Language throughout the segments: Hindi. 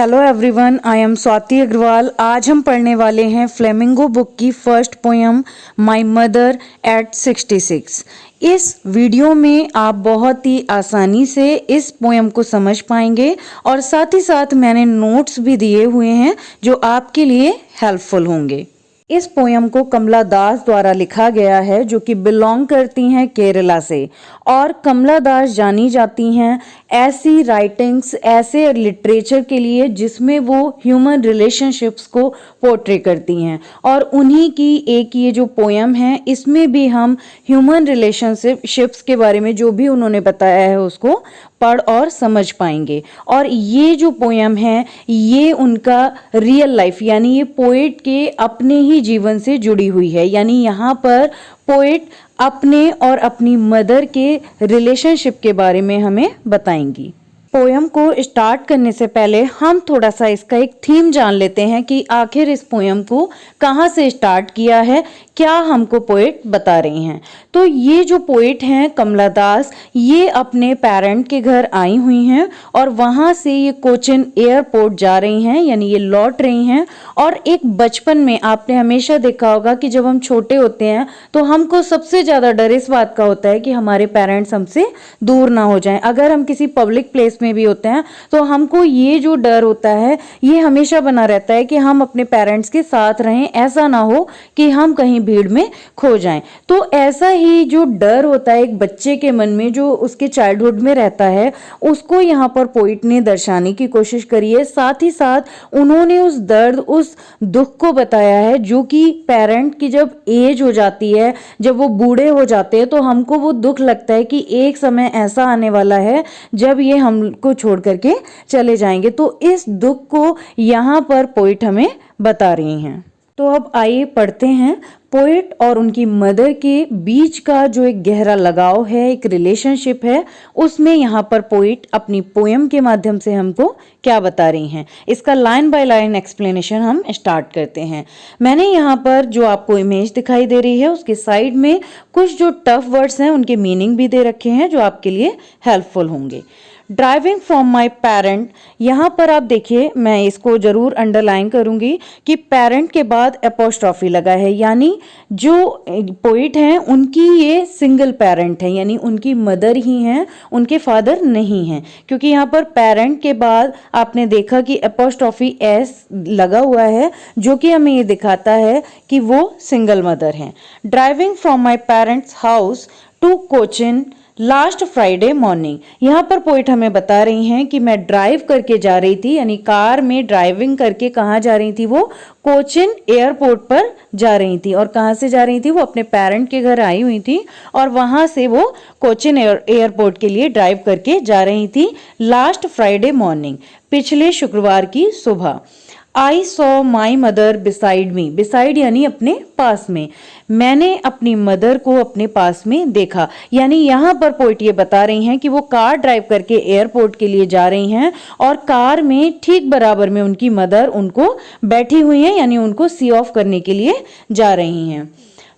Hello everyone, I am Swati Agarwal. आज हम पढ़ने वाले हैं फ्लेमिंगो बुक की first poem my mother at 66। इस वीडियो में आप बहुत ही आसानी से इस पोयम को समझ पाएंगे और साथ ही साथ मैंने नोट्स भी दिए हुए हैं जो आपके लिए हेल्पफुल होंगे। इस पोयम को कमला दास द्वारा लिखा गया है जो कि बिलोंग करती हैं केरला से, और कमला दास जानी जाती हैं ऐसी राइटिंग्स, ऐसे लिटरेचर के लिए जिसमें वो ह्यूमन रिलेशनशिप्स को पोर्ट्रे करती हैं। और उन्हीं की एक ये जो पोयम है इसमें भी हम ह्यूमन रिलेशनशिप्स के बारे में जो भी उन्होंने बताया है उसको पढ़ और समझ पाएंगे। और ये जो पोयम है ये उनका रियल लाइफ यानी ये पोएट के अपने ही जीवन से जुड़ी हुई है। यानी यहाँ पर पोएट अपने और अपनी मदर के रिलेशनशिप के बारे में हमें बताएंगी। पोयम को स्टार्ट करने से पहले हम थोड़ा सा इसका एक थीम जान लेते हैं कि आखिर इस पोयम को कहाँ से स्टार्ट किया है, क्या हमको पोएट बता रही हैं। तो ये जो पोएट हैं कमला दास, ये अपने पेरेंट के घर आई हुई हैं और वहाँ से ये कोचिन एयरपोर्ट जा रही हैं, यानी ये लौट रही हैं। और एक बचपन में आपने हमेशा देखा होगा कि जब हम छोटे होते हैं तो हमको सबसे ज़्यादा डर इस बात का होता है कि हमारे पेरेंट्स हमसे दूर ना हो जाएं। अगर हम किसी पब्लिक प्लेस में भी होते हैं तो हमको ये जो डर होता है ये हमेशा बना रहता है कि हम अपने पेरेंट्स के साथ रहें, ऐसा ना हो कि हम कहीं भीड़ में खो जाएं। तो ऐसा ही जो डर होता है एक बच्चे के मन में जो उसके चाइल्डहुड में रहता है, उसको यहाँ पर पोइट ने दर्शाने की कोशिश करी है। साथ ही साथ उन्होंने उस दर्द, उस दुख को बताया है जो कि पेरेंट की जब एज हो जाती है, जब वो बूढ़े हो जाते हैं तो हमको वो दुख लगता है कि एक समय ऐसा आने वाला है जब ये हमको छोड़ करके चले जाएंगे। तो इस दुख को यहाँ पर पोइट हमें बता रही हैं। तो अब आइए पढ़ते हैं पोएट और उनकी मदर के बीच का जो एक गहरा लगाव है, एक रिलेशनशिप है, उसमें यहाँ पर पोएट अपनी पोयम के माध्यम से हमको क्या बता रही हैं। इसका लाइन बाय लाइन एक्सप्लेनेशन हम स्टार्ट करते हैं। मैंने यहाँ पर जो आपको इमेज दिखाई दे रही है उसके साइड में कुछ जो टफ वर्ड्स हैं उनके मीनिंग भी दे रखे हैं जो आपके लिए हेल्पफुल होंगे। ड्राइविंग फ्रॉम माई पेरेंट, यहाँ पर आप देखिए, मैं इसको जरूर अंडरलाइन करूंगी कि पेरेंट के बाद एपोस्ट्रॉफी लगा है, यानी जो पोइट हैं उनकी ये सिंगल पेरेंट है, यानी उनकी मदर ही हैं, उनके फादर नहीं हैं। क्योंकि यहाँ पर पेरेंट के बाद आपने देखा कि एपोस्ट्रॉफी एस लगा हुआ है जो कि हमें ये दिखाता है कि वो सिंगल मदर हैं। Driving from my parents house to Cochin last Friday morning, यहाँ पर पोइट हमें बता रही हैं कि मैं ड्राइव करके जा रही थी, यानी कार में ड्राइविंग करके कहाँ जा रही थी, वो कोचिन एयरपोर्ट पर जा रही थी। और कहाँ से जा रही थी, वो अपने पेरेंट के घर आई हुई थी और वहाँ से वो कोचिन एयरपोर्ट के लिए ड्राइव करके जा रही थी लास्ट फ्राइडे मॉर्निंग, पिछले शुक्रवार की सुबह। I saw my mother beside me, beside यानी अपने पास में, मैंने अपनी मदर को अपने पास में देखा। यानी यहाँ पर पोइट ये बता रही हैं कि वो कार ड्राइव करके एयरपोर्ट के लिए जा रही हैं और कार में ठीक बराबर में उनकी मदर उनको बैठी हुई हैं, यानी उनको सी ऑफ करने के लिए जा रही हैं।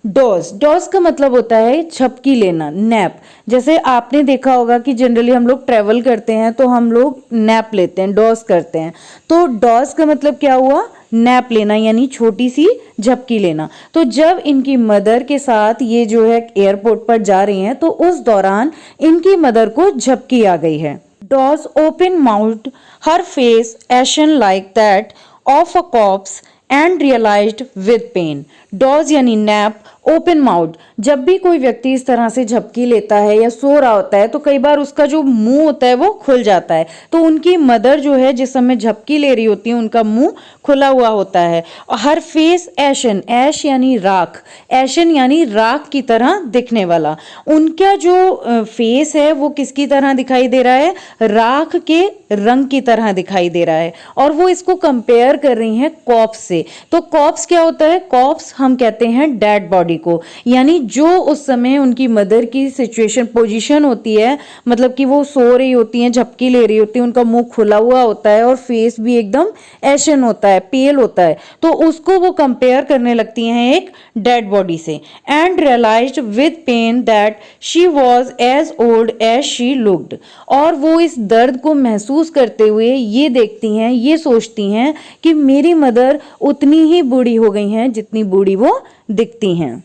डॉज, डॉज का मतलब होता है झपकी लेना, नैप। जैसे आपने देखा होगा कि जनरली हम लोग ट्रेवल करते हैं तो हम लोग नैप लेते हैं, डॉज करते हैं। तो डॉज का मतलब क्या हुआ, नैप लेना, यानी छोटी सी झपकी लेना। तो जब इनकी मदर के साथ ये जो है एयरपोर्ट पर जा रही हैं तो उस दौरान इनकी मदर को झपकी आ गई है। Doze open mouth, her face ashen like that of a corpse and realised with pain. Doze यानी नैप, ओपन माउथ, जब भी कोई व्यक्ति इस तरह से झपकी लेता है या सो रहा होता है तो कई बार उसका जो मुंह होता है वो खुल जाता है। तो उनकी मदर जो है जिस समय झपकी ले रही होती है उनका मुंह खुला हुआ होता है। और हर फेस एशन, ऐश यानी राख, एशन यानी राख की तरह दिखने वाला। उनका जो फेस है वो किसकी तरह दिखाई दे रहा है, राख के रंग की तरह दिखाई दे रहा है। और वो इसको कंपेयर कर रही हैं कॉप्स से। तो कॉप्स क्या होता है, कॉप्स हम कहते हैं डेड बॉडी बॉडी को, यानी जो उस समय उनकी मदर की सिचुएशन पोजीशन होती है, मतलब कि वो सो रही होती हैं, झपकी ले रही होती है, उनका मुंह खुला हुआ होता है और फेस भी एकदम एशन होता है, पेल होता है, तो उसको वो कंपेयर करने लगती हैं एक डेड बॉडी से। And realised with pain that she was as old as she looked, और वो इस दर्द को महसूस करते हुए ये देखती हैं, ये सोचती हैं कि मेरी मदर उतनी ही बूढ़ी हो गई हैं जितनी बूढ़ी वो दिखती हैं।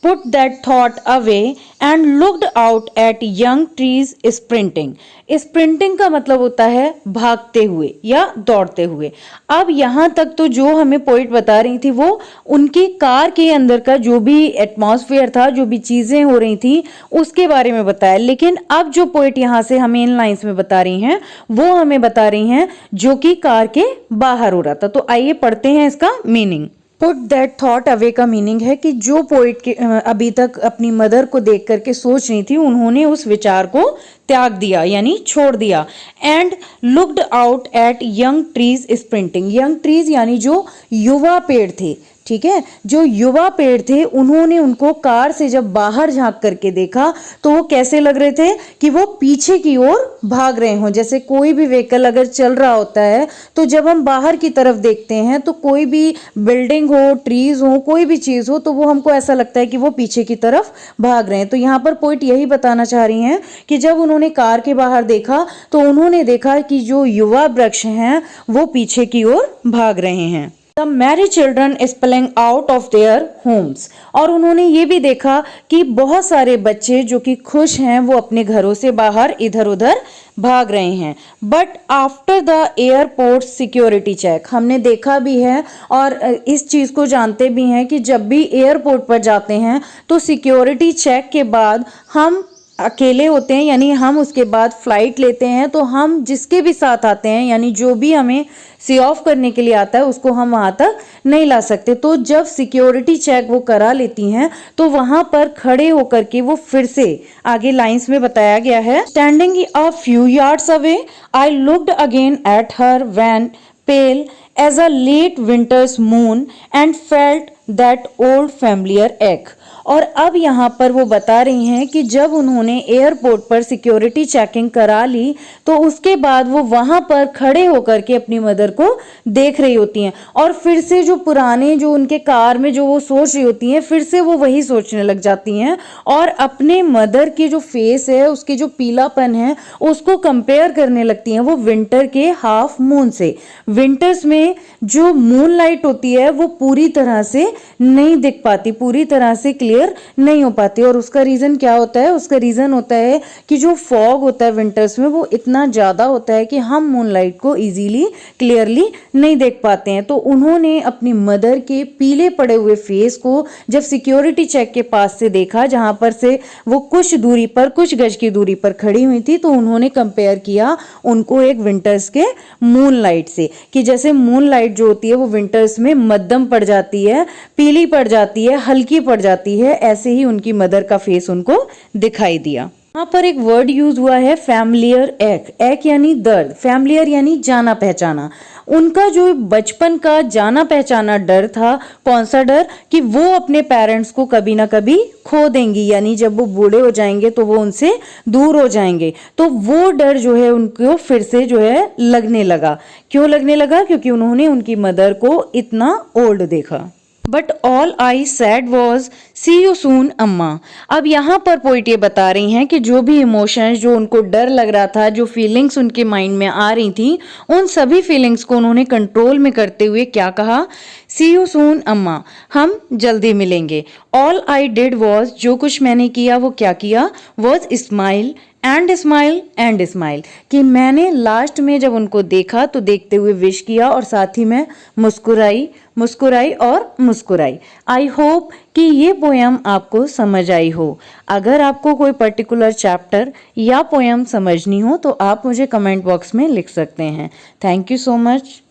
Put that thought away and looked out at young trees sprinting. Sprinting का मतलब होता है भागते हुए या दौड़ते हुए। अब यहाँ तक तो जो हमें पोइट बता रही थी वो उनकी कार के अंदर का जो भी एटमॉस्फेयर था, जो भी चीजें हो रही थी उसके बारे में बताया, लेकिन अब जो पोइट यहाँ से हमें इन लाइंस में बता रही हैं वो हमें बता रही हैं जो कि कार के बाहर हो रहा था। तो आइए पढ़ते हैं इसका meaning. Put that thought away का मीनिंग है कि जो पोइट के अभी तक अपनी मदर को देख करके सोच रही थी, उन्होंने उस विचार को त्याग दिया यानी छोड़ दिया। And looked out at young trees sprinting, young trees यानी जो युवा पेड़ थे, ठीक है, जो युवा पेड़ थे, उन्होंने उनको कार से जब बाहर झांक करके देखा तो वो कैसे लग रहे थे कि वो पीछे की ओर भाग रहे हों। जैसे कोई भी व्हीकल अगर चल रहा होता है तो जब हम बाहर की तरफ देखते हैं तो कोई भी बिल्डिंग हो, ट्रीज हो, कोई भी चीज हो, तो वो हमको ऐसा लगता है कि वो पीछे की तरफ भाग रहे हैं। तो यहाँ पर पोइट यही बताना चाह रही हैं कि जब उन्होंने कार के बाहर देखा तो उन्होंने देखा कि जो युवा वृक्ष हैं वो पीछे की ओर भाग रहे हैं। The merry children spilling out of their homes, और उन्होंने ये भी देखा कि बहुत सारे बच्चे जो कि खुश हैं वो अपने घरों से बाहर इधर उधर भाग रहे हैं। But after the airport security check, हमने देखा भी है और इस चीज को जानते भी हैं कि जब भी एयरपोर्ट पर जाते हैं तो सिक्योरिटी चेक के बाद हम अकेले होते हैं, यानी हम उसके बाद फ्लाइट लेते हैं तो हम जिसके भी साथ आते हैं, यानी जो भी हमें सी ऑफ करने के लिए आता है उसको हम वहां तक नहीं ला सकते। तो जब सिक्योरिटी चेक वो करा लेती हैं तो वहां पर खड़े होकर के वो फिर से आगे लाइंस में बताया गया है, standing a few yards away I looked again at her wan pale as a late winter's moon and felt that old familiar ache. और अब यहाँ पर वो बता रही हैं कि जब उन्होंने एयरपोर्ट पर सिक्योरिटी चेकिंग करा ली तो उसके बाद वो वहां पर खड़े होकर के अपनी मदर को देख रही होती हैं और फिर से जो पुराने जो उनके कार में जो वो सोच रही होती हैं फिर से वो वही सोचने लग जाती हैं और अपने मदर की जो फेस है, उसके जो पीलापन है, उसको कंपेयर करने लगती हैं वो विंटर के हाफ मून से। विंटर्स में जो मून लाइट होती है वो पूरी तरह से नहीं दिख पाती, पूरी तरह से क्लियर नहीं हो पाती। और उसका रीजन क्या होता है? उसका रीजन होता है कि जो फॉग होता है विंटर्स में वो इतना ज्यादा होता है कि हम मूनलाइट को इजीली क्लियरली नहीं देख पाते हैं। तो उन्होंने अपनी मदर के पीले पड़े हुए फेस को जब सिक्योरिटी चेक के पास से देखा, जहां पर से वो कुछ दूरी पर, कुछ गज की दूरी पर खड़ी हुई थी, तो उन्होंने कंपेयर किया उनको एक विंटर्स के मूनलाइट से, कि जैसे मूनलाइट जो होती है वो विंटर्स में मध्यम पड़ जाती है, पीली पड़ जाती है, हल्की पड़ जाती है, ऐसे ही उनकी मदर का फेस उनको दिखाई दिया। यहाँ पर एक वर्ड यूज हुआ है फैमिलियर एक, एक यानी दर्द, फैमिलियर यानी जाना पहचाना। उनका जो बचपन का जाना पहचाना डर था, कौन सा डर? कि वो अपने पेरेंट्स को कभी ना कभी खो देंगी, यानी जब वो बूढ़े हो जाएंगे तो वो उनसे दूर हो जाएंगे। तो वो डर जो है उनको फिर से जो है लगने लगा। क्यों लगने लगा? क्योंकि उन्होंने उनकी मदर को इतना ओल्ड देखा। But all I said was see you soon अम्मा। अब यहाँ पर पोइट ये बता रही हैं कि जो भी इमोशंस, जो उनको डर लग रहा था, जो फीलिंग्स उनके माइंड में आ रही थी, उन सभी फीलिंग्स को उन्होंने कंट्रोल में करते हुए क्या कहा? सी यू सून अम्मा, हम जल्दी मिलेंगे। ऑल आई डिड वॉज, जो कुछ मैंने किया वो क्या किया? Was smile and smile and smile, कि मैंने लास्ट में जब उनको देखा तो देखते हुए विश किया और साथ ही मैं मुस्कुराई, मुस्कुराई और मुस्कुराई। आई होप कि ये पोयम आपको समझ आई हो। अगर आपको कोई पर्टिकुलर चैप्टर या पोयम समझनी हो तो आप मुझे कमेंट बॉक्स में लिख सकते हैं। Thank you so much.